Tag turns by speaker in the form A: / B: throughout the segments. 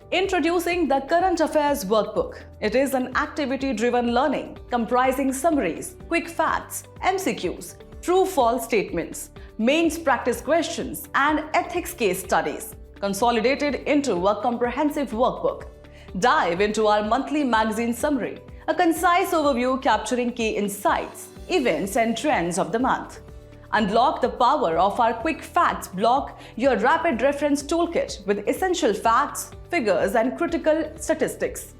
A: Introducing the Current Affairs Workbook. It is an activity-driven learning comprising summaries, quick facts, MCQs, true-false statements, mains practice questions, and ethics case studies, consolidated into a comprehensive workbook. Dive into our monthly magazine summary, a concise overview capturing key insights, events, and trends of the month. Unlock the power of our Quick Facts block, your rapid reference toolkit with essential facts, figures, and critical statistics.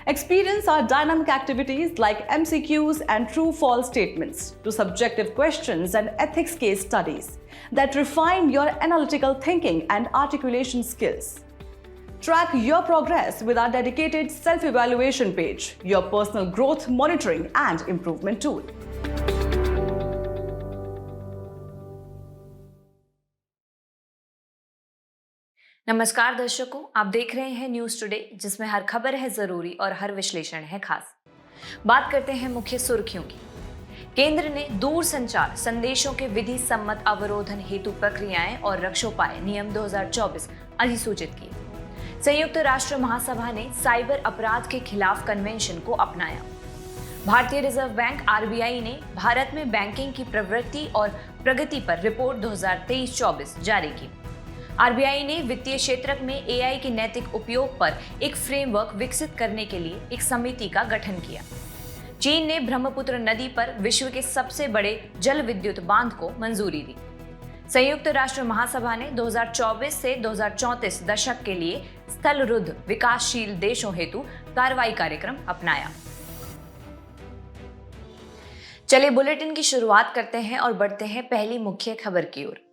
A: Experience our dynamic activities like MCQs and true-false statements to subjective questions and ethics case studies that refine your analytical thinking and articulation skills. Track your progress with our dedicated self-evaluation page, your personal growth monitoring and improvement tool.
B: नमस्कार दर्शकों, आप देख रहे हैं news today, जिसमें हर खबर है जरूरी और हर विश्लेषण है खास। बात करते हैं मुख्य सुर्खियों की। केंद्र ने दूरसंचार संदेशों के विधि सम्मत अवरोधन हेतु प्रक्रियाएं और रक्षोपाय नियम 2024 अधिसूचित किए। संयुक्त राष्ट्र महासभा ने साइबर अपराध के खिलाफ कन्वेंशन को अपनाया। भारतीय रिजर्व बैंक आरबीआई ने भारत में बैंकिंग की प्रवृत्ति और प्रगति पर रिपोर्ट 2023-24 जारी की। आरबीआई ने वित्तीय क्षेत्र में एआई के नैतिक उपयोग पर एक फ्रेमवर्क विकसित करने के लिए एक समिति का गठन किया। चीन ने ब्रह्मपुत्र नदी पर विश्व के सबसे बड़े जल विद्युत बांध को मंजूरी दी। संयुक्त राष्ट्र महासभा ने 2024 से 2034 दशक के लिए स्थलरुद्ध विकासशील देशों हेतु कार्रवाई कार्यक्रम अपनाया। चलिए बुलेटिन की शुरुआत करते हैं और बढ़ते हैं पहली मुख्य खबर की ओर।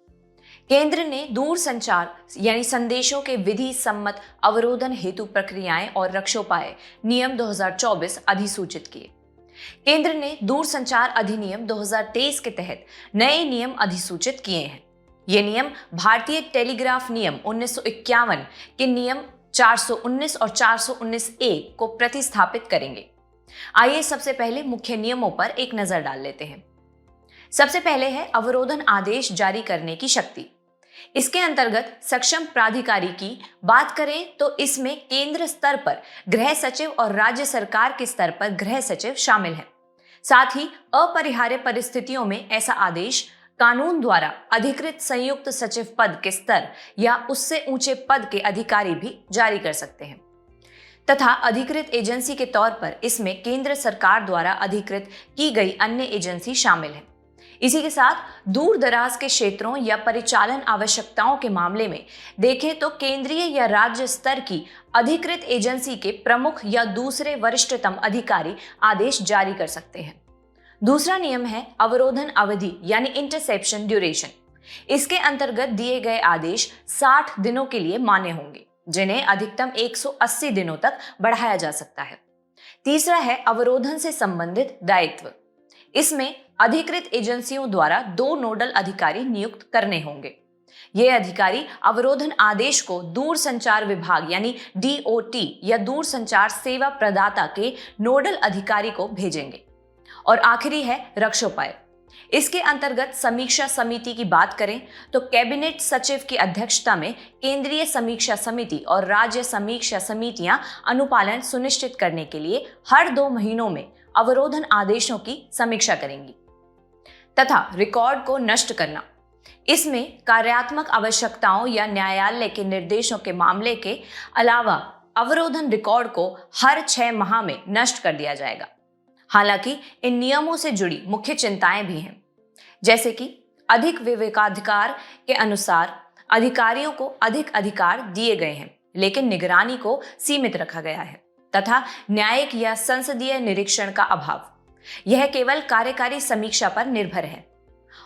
B: केंद्र ने दूरसंचार यानी संदेशों के विधि सम्मत अवरोधन हेतु प्रक्रियाएं और रक्षोपाय नियम 2024 अधिसूचित किए। केंद्र ने दूरसंचार अधिनियम 2023 के तहत नए नियम अधिसूचित किए हैं। ये नियम भारतीय टेलीग्राफ नियम 1951 के नियम 419 और 419A को प्रतिस्थापित करेंगे। आइए सबसे पहले मुख्य नियमों पर एक नजर डाल लेते हैं। सबसे पहले है अवरोधन आदेश जारी करने की शक्ति। इसके अंतर्गत सक्षम प्राधिकारी की बात करें तो इसमें केंद्र स्तर पर गृह सचिव और राज्य सरकार के स्तर पर गृह सचिव शामिल हैं। साथ ही अपरिहार्य परिस्थितियों में ऐसा आदेश कानून द्वारा अधिकृत संयुक्त सचिव पद के स्तर या उससे ऊंचे पद के अधिकारी भी जारी कर सकते हैं, तथा अधिकृत एजेंसी के तौर पर इसमें केंद्र सरकार द्वारा अधिकृत की गई अन्य एजेंसी शामिल है। इसी के साथ दूर दराज के क्षेत्रों या परिचालन आवश्यकताओं के मामले में देखें तो केंद्रीय या राज्य स्तर की अधिकृत एजेंसी के प्रमुख या दूसरे वरिष्ठतम अधिकारी आदेश जारी कर सकते हैं। दूसरा नियम है अवरोधन अवधि यानी इंटरसेप्शन ड्यूरेशन। इसके अंतर्गत दिए गए आदेश 60 दिनों के लिए मान्य होंगे, जिन्हें अधिकतम 180 दिनों तक बढ़ाया जा सकता है। तीसरा है अवरोधन से संबंधित दायित्व। इसमें अधिकृत एजेंसियों द्वारा 2 नोडल अधिकारी नियुक्त करने होंगे। ये अधिकारी अवरोधन आदेश को दूर संचार विभाग यानी DOT या दूर संचार सेवा प्रदाता के नोडल अधिकारी को भेजेंगे। और आखिरी है रक्षोपाय। इसके अंतर्गत समीक्षा समिति की बात करें तो कैबिनेट सचिव की अध्यक्षता में केंद्रीय समीक्षा समिति और राज्य समीक्षा समितियां अनुपालन सुनिश्चित करने के लिए हर 2 महीनों में अवरोधन आदेशों की समीक्षा करेंगी। तथा रिकॉर्ड को नष्ट करना। इसमें कार्यात्मक आवश्यकताओं या न्यायालय के निर्देशों के मामले के अलावा अवरोधन रिकॉर्ड को हर 6 माह में नष्ट कर दिया जाएगा। हालांकि इन नियमों से जुड़ी मुख्य चिंताएं भी हैं, जैसे कि अधिक विवेकाधिकार के अनुसार अधिकारियों को अधिक अधिकार दिए गए हैं, लेकिन निगरानी को सीमित रखा गया है, तथा न्यायिक या संसदीय निरीक्षण का अभाव। यह केवल कार्यकारी समीक्षा पर निर्भर है।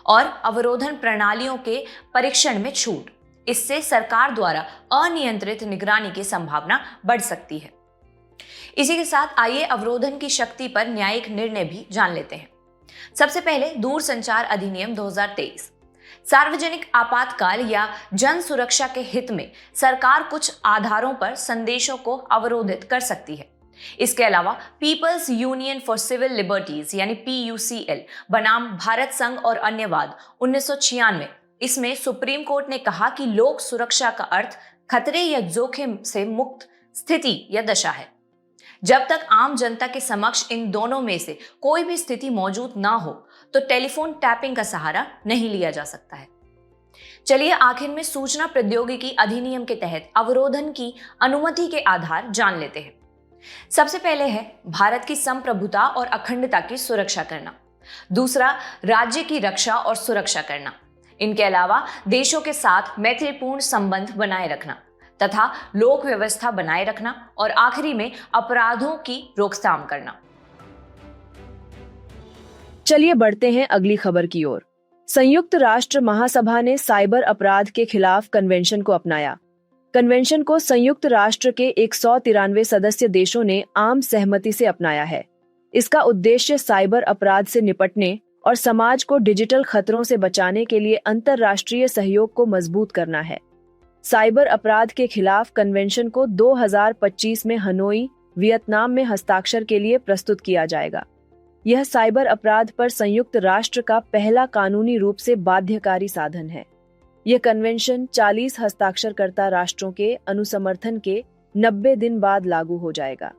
B: और अवरोधन प्रणालियों के परीक्षण में छूट। इससे सरकार द्वारा अनियंत्रित निगरानी की संभावना बढ़ सकती है। इसी के साथ आइए अवरोधन की शक्ति पर न्यायिक निर्णय भी जान लेते हैं। सबसे पहले दूरसंचार अधिनियम 2023। सार्वजनिक आपातकाल या जन सुरक्षा के हित में सरकार कुछ आधारों पर संदेशों को अवरोधित कर सकती है। इसके अलावा peoples union for civil liberties यानी PUCL बनाम भारत संघ और अन्यवाद 1996, इसमें सुप्रीम कोर्ट ने कहा कि लोक सुरक्षा का अर्थ खतरे या जोखिम से मुक्त स्थिति या दशा है। जब तक आम जनता के समक्ष इन दोनों में से कोई भी स्थिति मौजूद ना हो तो टेलीफोन टैपिंग का सहारा नहीं लिया जा सकता है। चलिए आखिर में सूचना प्रौद्योगिकी अधिनियम के तहत अवरोधन की अनुमति के आधार जान लेते हैं। सबसे पहले है भारत की संप्रभुता और अखंडता की सुरक्षा करना। दूसरा, राज्य की रक्षा और सुरक्षा करना। इनके अलावा देशों के साथ मैत्रीपूर्ण संबंध बनाए रखना तथा लोक व्यवस्था बनाए रखना और आखिरी में अपराधों की रोकथाम करना।
C: चलिए बढ़ते हैं अगली खबर की ओर। संयुक्त राष्ट्र महासभा ने साइबर अपराध के खिलाफ कन्वेंशन को अपनाया। कन्वेंशन को संयुक्त राष्ट्र के 193 सदस्य देशों ने आम सहमति से अपनाया है। इसका उद्देश्य साइबर अपराध से निपटने और समाज को डिजिटल खतरों से बचाने के लिए अंतर्राष्ट्रीय सहयोग को मजबूत करना है। साइबर अपराध के खिलाफ कन्वेंशन को 2025 में हनोई, वियतनाम में हस्ताक्षर के लिए प्रस्तुत किया जाएगा। यह साइबर अपराध पर संयुक्त राष्ट्र का पहला कानूनी रूप से बाध्यकारी साधन है। यह कन्वेंशन 40 हस्ताक्षरकर्ता राष्ट्रों के अनुसमर्थन के 90 दिन बाद लागू हो जाएगा।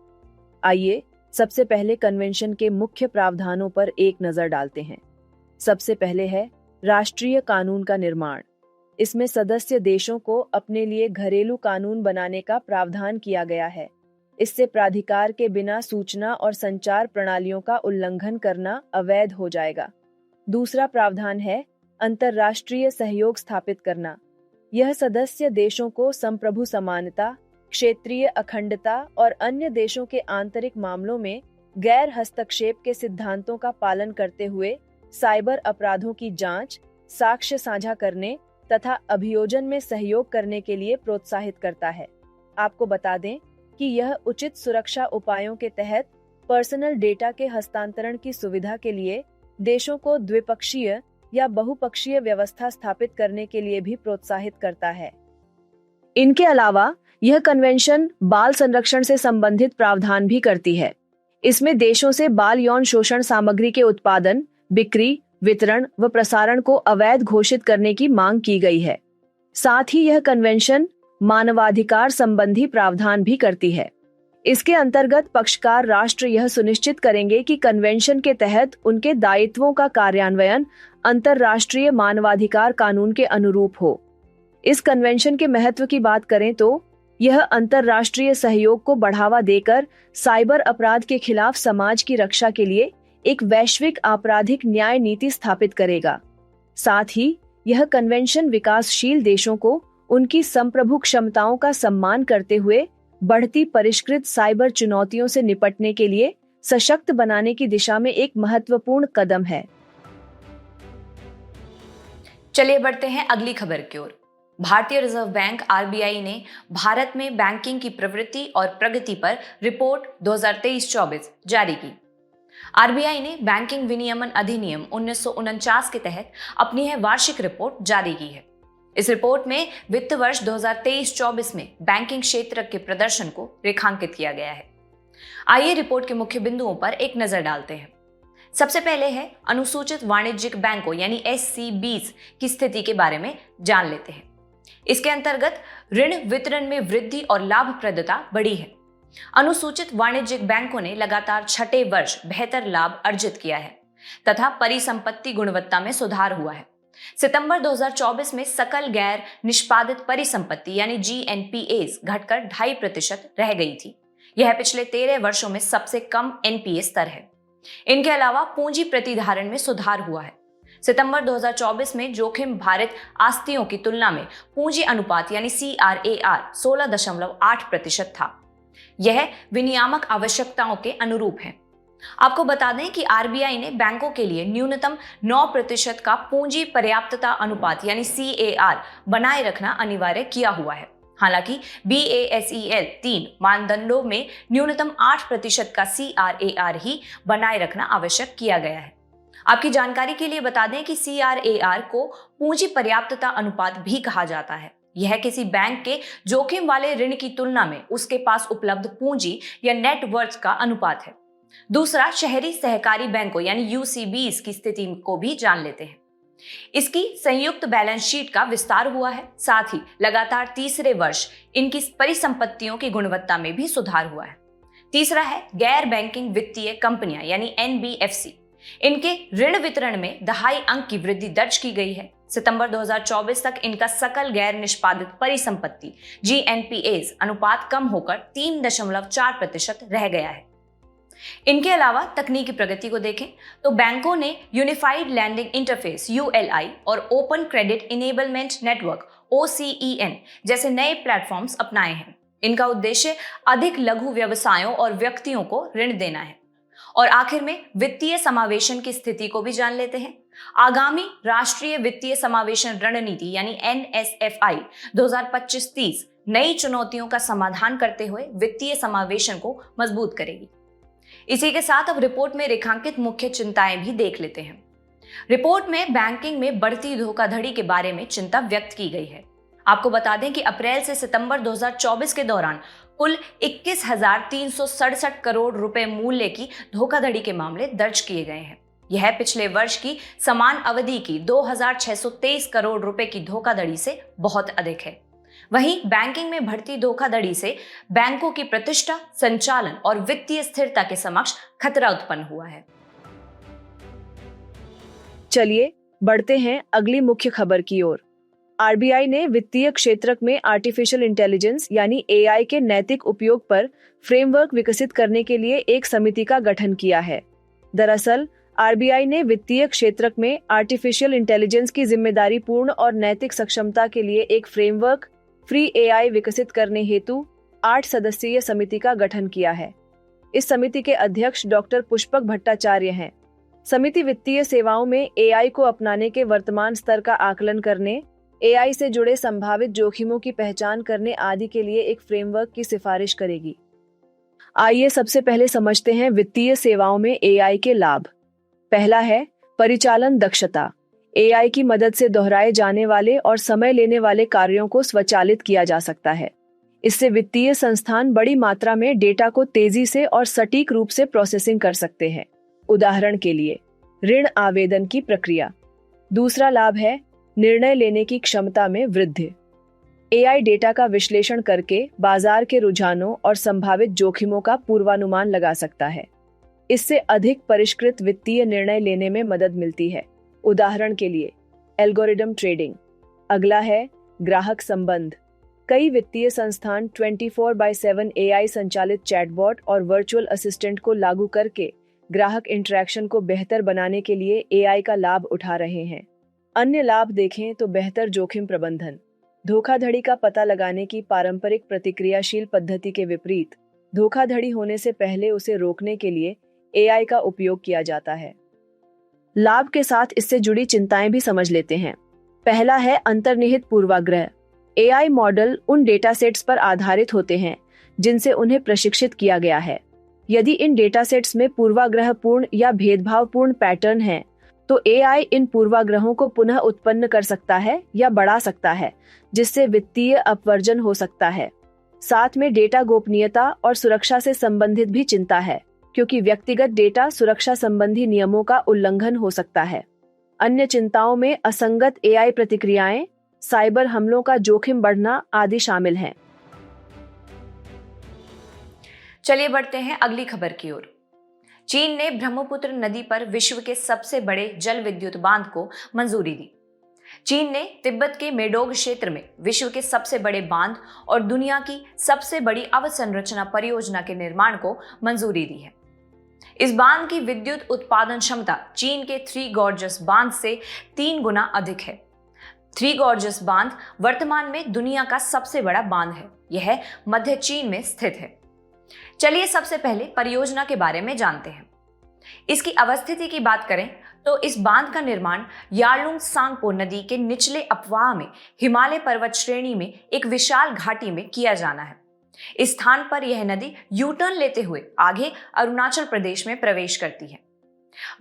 C: आइए सबसे पहले कन्वेंशन के मुख्य प्रावधानों पर एक नजर डालते हैं। सबसे पहले है राष्ट्रीय कानून का निर्माण। इसमें सदस्य देशों को अपने लिए घरेलू कानून बनाने का प्रावधान किया गया है। इससे प्राधिकार के बिना सूचना और संचार प्रणालियों का उल्लंघन करना अवैध हो जाएगा। दूसरा प्रावधान है अंतर्राष्ट्रीय सहयोग स्थापित करना। यह सदस्य देशों को संप्रभु समानता, क्षेत्रीय अखंडता और अन्य देशों के आंतरिक मामलों में गैर हस्तक्षेप के सिद्धांतों का पालन करते हुए साइबर अपराधों की जांच, साक्ष्य साझा करने तथा अभियोजन में सहयोग करने के लिए प्रोत्साहित करता है। आपको बता दें कि यह उचित सुरक्षा उपायों के तहत पर्सनल डेटा के हस्तांतरण की सुविधा के लिए देशों को द्विपक्षीय या बहुपक्षीय व्यवस्था स्थापित करने के लिए भी प्रोत्साहित करता है। इनके अलावा यह कन्वेंशन बाल संरक्षण से संबंधित प्रावधान भी करती है। इसमें देशों से बाल यौन शोषण सामग्री के उत्पादन, बिक्री, वितरण व प्रसारण को अवैध घोषित करने की मांग की गई है। साथ ही यह कन्वेंशन मानवाधिकार संबंधी प्रावधान भी करती है। इसके अंतर्गत पक्षकार राष्ट्र यह सुनिश्चित करेंगे कि कन्वेंशन के तहत उनके दायित्वों का कार्यान्वयन अंतर्राष्ट्रीय मानवाधिकार कानून के अनुरूप हो। इस कन्वेंशन के महत्व की बात करें तो यह अंतर्राष्ट्रीय सहयोग को बढ़ावा देकर साइबर अपराध के खिलाफ समाज की रक्षा के लिए एक वैश्विक आपराधिक न्याय नीति स्थापित करेगा। साथ ही यह कन्वेंशन विकासशील देशों को उनकी संप्रभु क्षमताओं का सम्मान करते हुए बढ़ती परिष्कृत साइबर चुनौतियों से निपटने के लिए सशक्त बनाने की दिशा में एक महत्वपूर्ण कदम है।
B: चलिए बढ़ते हैं अगली खबर की ओर। भारतीय रिजर्व बैंक आरबीआई ने भारत में बैंकिंग की प्रवृत्ति और प्रगति पर रिपोर्ट 2023-24 जारी की। आरबीआई ने बैंकिंग विनियमन अधिनियम 1949 के तहत अपनी यह वार्षिक रिपोर्ट जारी की है। इस रिपोर्ट में वित्त वर्ष 2023-24 में बैंकिंग क्षेत्र के प्रदर्शन को रेखांकित किया गया है। आइए रिपोर्ट के मुख्य बिंदुओं पर एक नजर डालते हैं। सबसे पहले है अनुसूचित वाणिज्यिक बैंकों यानी एससीबीज की स्थिति के बारे में जान लेते हैं। इसके अंतर्गत ऋण वितरण में वृद्धि और लाभप्रदता बढ़ी है। अनुसूचित वाणिज्यिक बैंकों ने लगातार छठे वर्ष बेहतर लाभ अर्जित किया है तथा परिसंपत्ति गुणवत्ता में सुधार हुआ है। सितंबर 2024 में सकल गैर निष्पादित परिसंपत्ति यानी जीएनपीएस घटकर 2.5% रह गई थी। यह पिछले 13 वर्षों में सबसे कम एनपीए स्तर है। इनके अलावा पूंजी प्रतिधारण में सुधार हुआ है। सितंबर 2024 में जोखिम भारित आस्तियों की तुलना में पूंजी अनुपात यानी CRAR 16.8% था। यह विनियामक आवश्यकताओं के अनुरूप है। आपको बता दें कि आरबीआई ने बैंकों के लिए न्यूनतम 9% का पूंजी पर्याप्तता अनुपात यानी CAR बनाए रखना अनिवार्य किया हुआ है। हालांकि BASEL 3 मानदंडों में न्यूनतम 8% का CRAR ही बनाए रखना आवश्यक किया गया है। आपकी जानकारी के लिए बता दें कि CRAR को पूंजी पर्याप्तता अनुपात भी कहा जाता है। यह किसी बैंक के जोखिम वाले ऋण की तुलना में उसके पास उपलब्ध पूंजी या नेटवर्थ का अनुपात है। दूसरा, शहरी सहकारी बैंकों यानी UCBs की स्थिति को भी जान लेते हैं। इसकी संयुक्त बैलेंस शीट का विस्तार हुआ है। साथ ही लगातार तीसरे वर्ष इनकी परिसंपत्तियों की गुणवत्ता में भी सुधार हुआ है। तीसरा है गैर बैंकिंग वित्तीय कंपनियां यानी NBFC। इनके ऋण वितरण में 2.5 अंक की वृद्धि दर्ज की गई है। सितंबर 2024 तक इनका सकल गैर निष्पादित परिसंपत्ति GNPAs अनुपात कम होकर 3.4% रह गया है। इनके अलावा तकनीकी प्रगति को देखें तो बैंकों ने यूनिफाइड लैंडिंग इंटरफेस ULI और open credit enablement network OCEN जैसे नए प्लेटफॉर्म्स अपनाए हैं। इनका उद्देश्य अधिक लघु व्यवसायों और व्यक्तियों को ऋण देना है। और आखिर में वित्तीय समावेशन की स्थिति को भी जान लेते हैं। आगामी राष्ट्रीय वित्तीय समावेशन रणनीति यानी NSFI 2025-30 नई चुनौतियों का समाधान करते हुए वित्तीय समावेशन को मजबूत करेगी। इसी के साथ अब रिपोर्ट में रेखांकित मुख्य चिंताएं भी देख लेते हैं। रिपोर्ट में बैंकिंग में बढ़ती धोखाधड़ी के बारे में चिंता व्यक्त की गई है। आपको बता दें कि अप्रैल से सितंबर 2024 के दौरान कुल 21,367 करोड़ रुपए मूल्य की धोखाधड़ी के मामले दर्ज किए गए हैं। यह पिछले वर्ष की समान अवधि की 2,623 करोड़ रुपए की धोखाधड़ी से बहुत अधिक है। वहीं बैंकिंग में बढ़ती धोखाधड़ी से बैंकों की प्रतिष्ठा, संचालन और वित्तीय स्थिरता के समक्ष खतरा उत्पन्न हुआ है।
C: चलिए बढ़ते हैं अगली मुख्य खबर की ओर। RBI ने वित्तीय क्षेत्र में आर्टिफिशियल इंटेलिजेंस यानी AI के नैतिक उपयोग पर फ्रेमवर्क विकसित करने के लिए एक समिति का गठन किया है। दरअसल RBI ने वित्तीय क्षेत्र में आर्टिफिशियल इंटेलिजेंस की जिम्मेदारी पूर्ण और नैतिक सक्षमता के लिए एक फ्रेमवर्क फ्री AI विकसित करने हेतु 8 सदस्यीय समिति का गठन किया है। इस समिति के अध्यक्ष डॉक्टर पुष्पक भट्टाचार्य हैं। समिति वित्तीय सेवाओं में AI को अपनाने के वर्तमान स्तर का आकलन करने, AI से जुड़े संभावित जोखिमों की पहचान करने आदि के लिए एक फ्रेमवर्क की सिफारिश करेगी। आइए सबसे पहले समझते हैं वित्तीय सेवाओं में AI के लाभ। पहला है परिचालन दक्षता। AI की मदद से दोहराए जाने वाले और समय लेने वाले कार्यों को स्वचालित किया जा सकता है। इससे वित्तीय संस्थान बड़ी मात्रा में डेटा को तेजी से और सटीक रूप से प्रोसेसिंग कर सकते हैं। उदाहरण के लिए ऋण आवेदन की प्रक्रिया। दूसरा लाभ है निर्णय लेने की क्षमता में वृद्धि। AI डेटा का विश्लेषण करके बाजार के रुझानों और संभावित जोखिमों का पूर्वानुमान लगा सकता है। इससे अधिक परिष्कृत वित्तीय निर्णय लेने में मदद मिलती है। उदाहरण के लिए एल्गोरिदम ट्रेडिंग। अगला है ग्राहक संबंध। कई वित्तीय संस्थान 24/7 AI संचालित चैटबॉट और वर्चुअल असिस्टेंट को लागू करके ग्राहक इंटरेक्शन को बेहतर बनाने के लिए AI का लाभ उठा रहे हैं। अन्य लाभ देखें तो बेहतर जोखिम प्रबंधन। धोखाधड़ी का पता लगाने की पारंपरिक प्रतिक्रियाशील पद्धति के विपरीत धोखाधड़ी होने से पहले उसे रोकने के लिए AI का उपयोग किया जाता है। लाभ के साथ इससे जुड़ी चिंताएं भी समझ लेते हैं। पहला है अंतर्निहित पूर्वाग्रह। AI मॉडल उन डेटा सेट्स पर आधारित होते हैं जिनसे उन्हें प्रशिक्षित किया गया है। यदि इन डेटा सेट्स में पूर्वाग्रहपूर्ण या भेदभावपूर्ण पैटर्न हैं, तो AI इन पूर्वाग्रहों को पुनः उत्पन्न कर सकता है या बढ़ा सकता है, जिससे वित्तीय अपवर्जन हो सकता है। साथ में डेटा गोपनीयता और सुरक्षा से संबंधित भी चिंता है, क्योंकि व्यक्तिगत डेटा सुरक्षा संबंधी नियमों का उल्लंघन हो सकता है। अन्य चिंताओं में असंगत AI प्रतिक्रियाएं, साइबर हमलों का जोखिम बढ़ना आदि शामिल हैं।
B: चलिए बढ़ते हैं अगली खबर की ओर। चीन ने ब्रह्मपुत्र नदी पर विश्व के सबसे बड़े जल विद्युत बांध को मंजूरी दी। चीन ने तिब्बत के मेडोग क्षेत्र में विश्व के सबसे बड़े बांध और दुनिया की सबसे बड़ी अवसंरचना परियोजना के निर्माण को मंजूरी दी है। इस बांध की विद्युत उत्पादन क्षमता चीन के थ्री गॉर्जस बांध से 3 गुना अधिक है। थ्री गॉर्जस बांध वर्तमान में दुनिया का सबसे बड़ा बांध है। यह मध्य चीन में स्थित है। चलिए सबसे पहले परियोजना के बारे में जानते हैं। इसकी अवस्थिति की बात करें तो इस बांध का निर्माण यार्लुंग सांगपो नदी के निचले अपवाह में हिमालय पर्वत श्रेणी में एक विशाल घाटी में किया जाना है। इस स्थान पर यह नदी यू टर्न लेते हुए आगे अरुणाचल प्रदेश में प्रवेश करती है।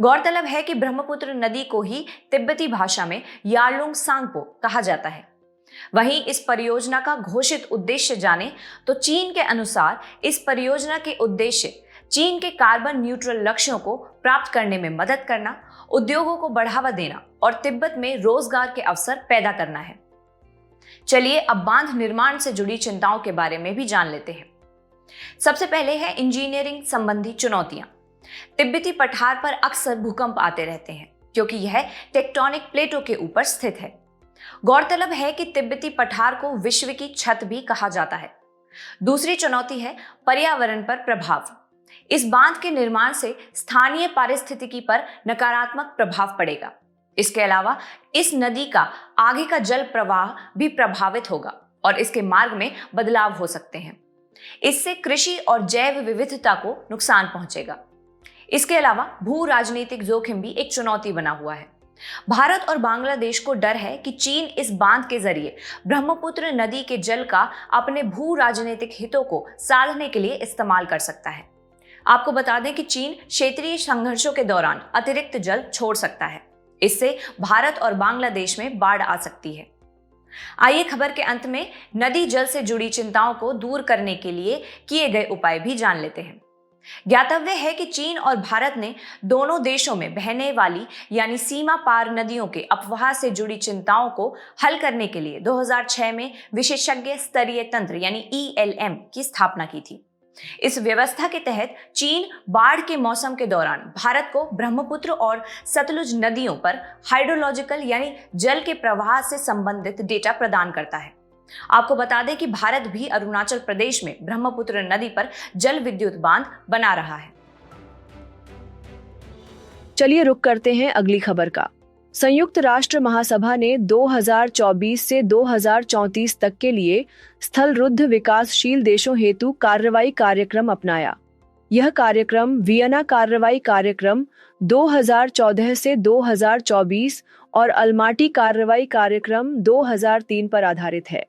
B: गौरतलब है कि ब्रह्मपुत्र नदी को ही तिब्बती भाषा में यार्लुंग सांगपो कहा जाता है। वहीं इस परियोजना का घोषित उद्देश्य जाने तो चीन के अनुसार इस परियोजना के उद्देश्य चीन के कार्बन न्यूट्रल लक्ष्यों को प्राप्त करने में मदद करना, उद्योगों को बढ़ावा देना और तिब्बत में रोजगार के अवसर पैदा करना है। चलिए अब बांध निर्माण से जुड़ी चिंताओं के बारे में भी जान लेते हैं। सबसे पहले है इंजीनियरिंग संबंधी चुनौतियां। तिब्बती पठार पर अक्सर भूकंप आते रहते हैं क्योंकि यह टेक्टोनिक प्लेटों के ऊपर स्थित है। गौरतलब है कि तिब्बती पठार को विश्व की छत भी कहा जाता है। दूसरी चुनौती है पर्यावरण पर प्रभाव। इस बांध के निर्माण से स्थानीय पारिस्थितिकी पर नकारात्मक प्रभाव पड़ेगा। इसके अलावा इस नदी का आगे का जल प्रवाह भी प्रभावित होगा और इसके मार्ग में बदलाव हो सकते हैं। इससे कृषि और जैव विविधता को नुकसान पहुंचेगा। इसके अलावा भू राजनीतिक जोखिम भी एक चुनौती बना हुआ है। भारत और बांग्लादेश को डर है कि चीन इस बांध के जरिए ब्रह्मपुत्र नदी के जल का अपने भू राजनीतिक हितों को साधने के लिए इस्तेमाल कर सकता है। आपको बता दें कि चीन क्षेत्रीय संघर्षों के दौरान अतिरिक्त जल छोड़ सकता है। इससे भारत और बांग्लादेश में बाढ़ आ सकती है। आइए खबर के अंत में नदी जल से जुड़ी चिंताओं को दूर करने के लिए किए गए उपाय भी जान लेते हैं। ज्ञातव्य है कि चीन और भारत ने दोनों देशों में बहने वाली यानी सीमा पार नदियों के अपवाह से जुड़ी चिंताओं को हल करने के लिए 2006 में विशेषज्ञ स्तरीय तंत्र यानी ELM की स्थापना की थी। इस व्यवस्था के तहत चीन बाढ़ के मौसम के दौरान भारत को ब्रह्मपुत्र और सतलुज नदियों पर हाइड्रोलॉजिकल यानी जल के प्रवाह से संबंधित डेटा प्रदान करता है। आपको बता दें कि भारत भी अरुणाचल प्रदेश में ब्रह्मपुत्र नदी पर जल विद्युत बांध बना रहा है।
C: चलिए रुक करते हैं अगली खबर का। संयुक्त राष्ट्र महासभा ने 2024 से 2034 तक के लिए स्थलरुद्ध विकासशील देशों हेतु कार्रवाई कार्यक्रम अपनाया। यह कार्यक्रम वियना कार्रवाई कार्यक्रम 2014 से 2024 और अलमाटी कार्रवाई कार्यक्रम 2003 पर आधारित है।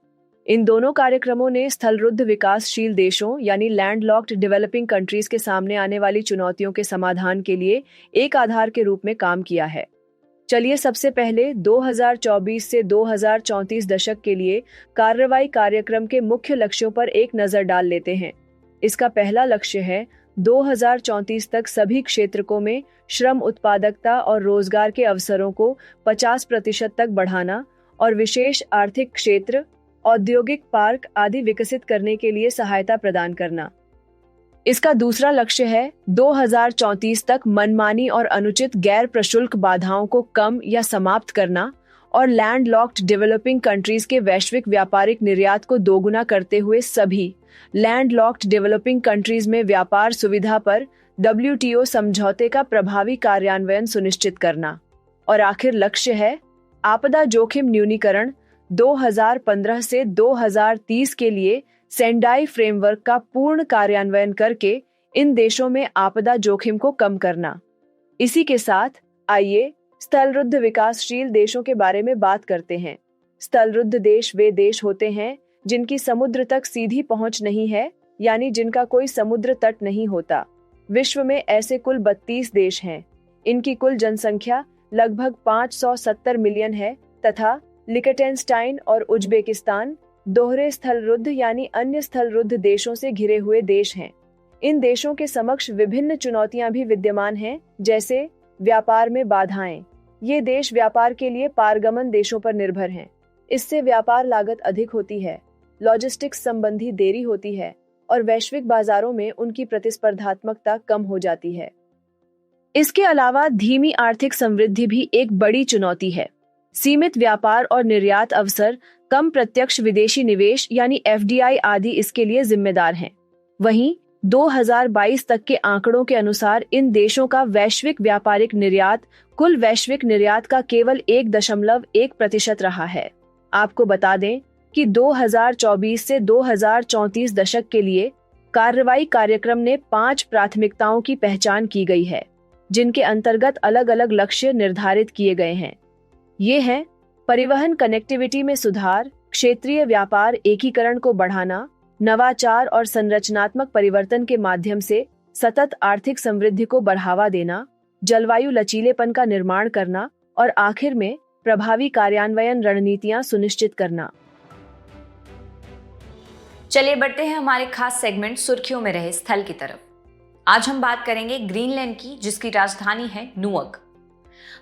C: इन दोनों कार्यक्रमों ने स्थलरुद्ध विकासशील देशों यानी लैंडलॉक्ड डेवलपिंग कंट्रीज के सामने आने वाली चुनौतियों के समाधान के लिए एक आधार के रूप में काम किया है। चलिए सबसे पहले 2024 से 2034 दशक के लिए कार्रवाई कार्यक्रम के मुख्य लक्ष्यों पर एक नजर डाल लेते हैं। इसका पहला लक्ष्य है 2034 तक सभी क्षेत्रकों में श्रम उत्पादकता और रोजगार के अवसरों को 50% तक बढ़ाना और विशेष आर्थिक क्षेत्र, औद्योगिक पार्क आदि विकसित करने के लिए सहायता प्रदान करना। इसका दूसरा लक्ष्य है 2034 तक मनमानी और अनुचित गैर प्रशुल्क बाधाओं को कम या समाप्त करना और लैंडलॉक्ड डेवलपिंग कंट्रीज के वैश्विक व्यापारिक निर्यात को दोगुना करते हुए सभी लैंडलॉक्ड डेवलपिंग कंट्रीज में व्यापार सुविधा पर WTO समझौते का प्रभावी कार्यान्वयन सुनिश्चित करना। और आखिर लक्ष्य है आपदा जोखिम न्यूनीकरण 2015 से 2030 के लिए सेंडाई फ्रेमवर्क का पूर्ण कार्यान्वयन करके इन देशों में आपदा जोखिम को कम करना। इसी के साथ आइए स्थलरुद्ध विकासशील देशों के बारे में बात करते हैं। स्थलरुद्ध देश वे देश होते हैं जिनकी समुद्र तक सीधी पहुंच नहीं है, यानी जिनका कोई समुद्र तट नहीं होता। विश्व में ऐसे कुल 32 देश हैं। इनकी कुल जनसंख्या लगभग 570 मिलियन है तथा लिechtenstein और उज्बेकिस्तान दोहरे स्थलरुद्ध यानी अन्य स्थलरुद्ध देशों से घिरे हुए देश हैं। इन देशों के समक्ष विभिन्न चुनौतियां भी विद्यमान हैं, जैसे व्यापार में बाधाएं। ये देश व्यापार के लिए पारगमन देशों पर निर्भर हैं। इससे व्यापार लागत अधिक होती है, लॉजिस्टिक्स संबंधी देरी होती है और वैश्विक बाजारों में उनकी प्रतिस्पर्धात्मकता कम हो जाती है। इसके अलावा धीमी आर्थिक समृद्धि भी एक बड़ी चुनौती है। सीमित व्यापार और निर्यात अवसर, कम प्रत्यक्ष विदेशी निवेश यानी FDI आदि इसके लिए जिम्मेदार हैं। वहीं 2022 तक के आंकड़ों के अनुसार इन देशों का वैश्विक व्यापारिक निर्यात कुल वैश्विक निर्यात का केवल 1.1% रहा है। आपको बता दें कि 2024 से 2034 दशक के लिए कार्रवाई कार्यक्रम ने 5 प्राथमिकताओं की पहचान की गई है, जिनके अंतर्गत अलग अलग लक्ष्य निर्धारित किए गए हैं। ये हैं परिवहन कनेक्टिविटी में सुधार, क्षेत्रीय व्यापार एकीकरण को बढ़ाना, नवाचार और संरचनात्मक परिवर्तन के माध्यम से सतत आर्थिक समृद्धि को बढ़ावा देना, जलवायु लचीलेपन का निर्माण करना और आखिर में प्रभावी कार्यान्वयन रणनीतियां सुनिश्चित करना।
B: चलिए बढ़ते हैं हमारे खास सेगमेंट सुर्खियों में रहे स्थल की तरफ। आज हम बात करेंगे ग्रीनलैंड की, जिसकी राजधानी है नुअक।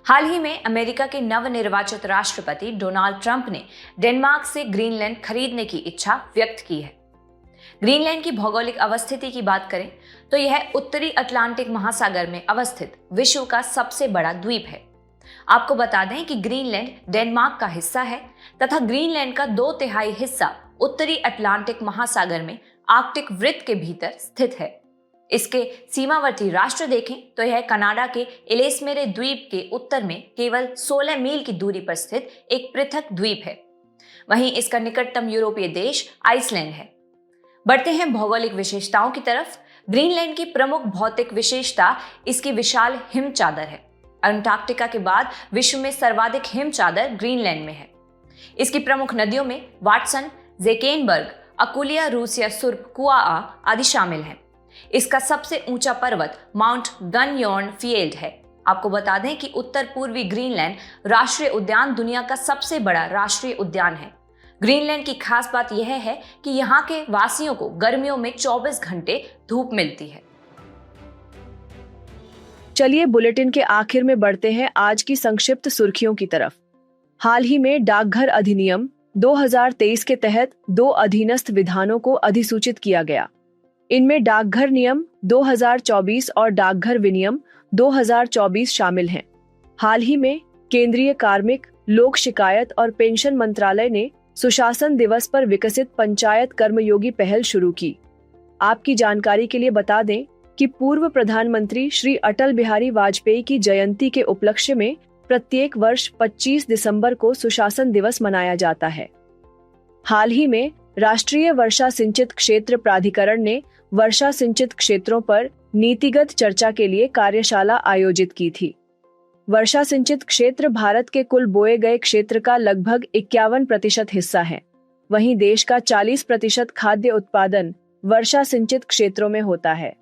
B: हाल ही में अमेरिका के नवनिर्वाचित राष्ट्रपति डोनाल्ड ट्रंप ने डेनमार्क से ग्रीनलैंड खरीदने की इच्छा व्यक्त की है। ग्रीनलैंड की भौगोलिक अवस्थिति की बात करें तो यह उत्तरी अटलांटिक महासागर में अवस्थित विश्व का सबसे बड़ा द्वीप है। आपको बता दें कि ग्रीनलैंड डेनमार्क का हिस्सा है तथा ग्रीनलैंड का 2/3 हिस्सा उत्तरी अटलांटिक महासागर में आर्कटिक वृत्त के भीतर स्थित है। इसके सीमावर्ती राष्ट्र देखें तो यह कनाडा के एलेसमेरे द्वीप के उत्तर में केवल 16 मील की दूरी पर स्थित एक पृथक द्वीप है। वहीं इसका निकटतम यूरोपीय देश आइसलैंड है। बढ़ते हैं भौगोलिक विशेषताओं की तरफ। ग्रीनलैंड की प्रमुख भौतिक विशेषता इसकी विशाल हिम चादर है। अंटार्कटिका के बाद विश्व में सर्वाधिक हिम चादर ग्रीनलैंड में है। इसकी प्रमुख नदियों में वाटसन, ज़ेकेनबर्ग, अकुलिया, रूसिया, सुर्प, कुआआ आदि शामिल हैं। इसका सबसे ऊंचा पर्वत माउंट गनयोर्नफिएल्ड है। आपको बता दें कि उत्तर पूर्वी ग्रीनलैंड राष्ट्रीय उद्यान दुनिया का सबसे बड़ा राष्ट्रीय उद्यान है। ग्रीनलैंड की खास बात यह है कि यहाँ के वासियों को गर्मियों में 24 घंटे धूप मिलती है।
C: चलिए बुलेटिन के आखिर में बढ़ते हैं आज की संक्षिप्त सुर्खियों की तरफ। हाल ही में डाकघर अधिनियम 2023 के तहत 2 अधीनस्थ विधानों को अधिसूचित किया गया। इनमें डाकघर नियम 2024 और डाकघर विनियम 2024 शामिल हैं। हाल ही में केंद्रीय कार्मिक, लोक शिकायत और पेंशन मंत्रालय ने सुशासन दिवस पर विकसित पंचायत कर्मयोगी पहल शुरू की। आपकी जानकारी के लिए बता दें कि पूर्व प्रधानमंत्री श्री अटल बिहारी वाजपेयी की जयंती के उपलक्ष्य में प्रत्येक वर्ष 25 दिसंबर को सुशासन दिवस मनाया जाता है। हाल ही में राष्ट्रीय वर्षा सिंचित क्षेत्र प्राधिकरण ने वर्षा सिंचित क्षेत्रों पर नीतिगत चर्चा के लिए कार्यशाला आयोजित की थी। वर्षा सिंचित क्षेत्र भारत के कुल बोए गए क्षेत्र का लगभग 51% हिस्सा है। वहीं देश का 40% खाद्य उत्पादन वर्षा सिंचित क्षेत्रों में होता है।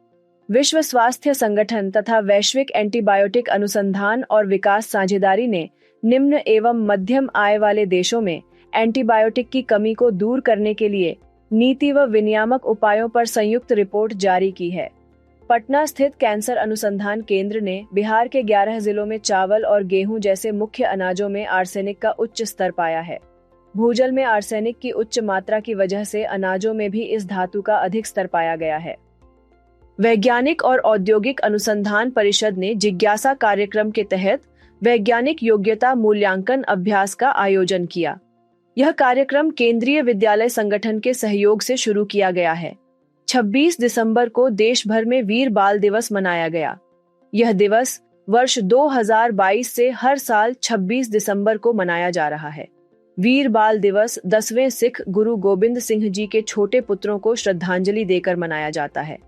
C: विश्व स्वास्थ्य संगठन तथा वैश्विक एंटीबायोटिक अनुसंधान और विकास साझेदारी ने निम्न एवं मध्यम आय वाले देशों में एंटीबायोटिक की कमी को दूर करने के लिए नीति व विनियामक उपायों पर संयुक्त रिपोर्ट जारी की है। पटना स्थित कैंसर अनुसंधान केंद्र ने बिहार के 11 जिलों में चावल और गेहूं जैसे मुख्य अनाजों में आर्सेनिक का उच्च स्तर पाया है। भूजल में आर्सेनिक की उच्च मात्रा की वजह से अनाजों में भी इस धातु का अधिक स्तर पाया गया है। वैज्ञानिक और औद्योगिक अनुसंधान परिषद ने जिज्ञासा कार्यक्रम के तहत वैज्ञानिक योग्यता मूल्यांकन अभ्यास का आयोजन किया। यह कार्यक्रम केंद्रीय विद्यालय संगठन के सहयोग से शुरू किया गया है। 26 दिसंबर को देश भर में वीर बाल दिवस मनाया गया। यह दिवस वर्ष 2022 से हर साल 26 दिसंबर को मनाया जा रहा है। वीर बाल दिवस 10वें सिख गुरु गोबिंद सिंह जी के छोटे पुत्रों को श्रद्धांजलि देकर मनाया जाता है।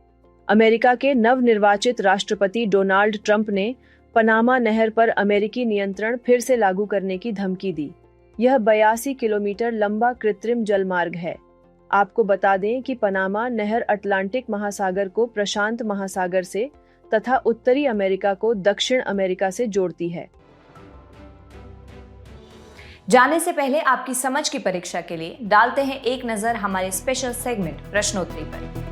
C: अमेरिका के नवनिर्वाचित राष्ट्रपति डोनाल्ड ट्रंप ने पनामा नहर पर अमेरिकी नियंत्रण फिर से लागू करने की धमकी दी। यह 82 किलोमीटर लंबा कृत्रिम जलमार्ग है। आपको बता दें कि पनामा नहर अटलांटिक महासागर को प्रशांत महासागर से तथा उत्तरी अमेरिका को दक्षिण अमेरिका से जोड़ती है।
B: जाने से पहले आपकी समझ की परीक्षा के लिए डालते हैं एक नजर हमारे स्पेशल सेगमेंट प्रश्नोत्तरी पर।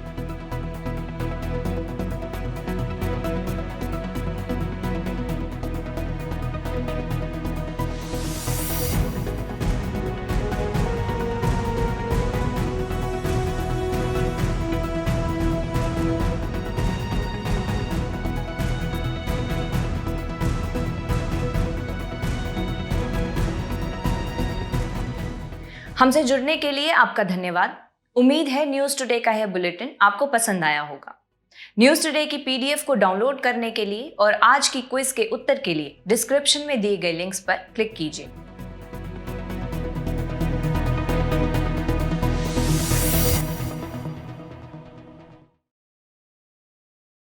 B: हमसे जुड़ने के लिए आपका धन्यवाद। उम्मीद है न्यूज टुडे का यह बुलेटिन आपको पसंद आया होगा। न्यूज टुडे की पीडीएफ को डाउनलोड करने के लिए और आज की क्विज के उत्तर के लिए डिस्क्रिप्शन में दिए गए लिंक्स पर क्लिक कीजिए।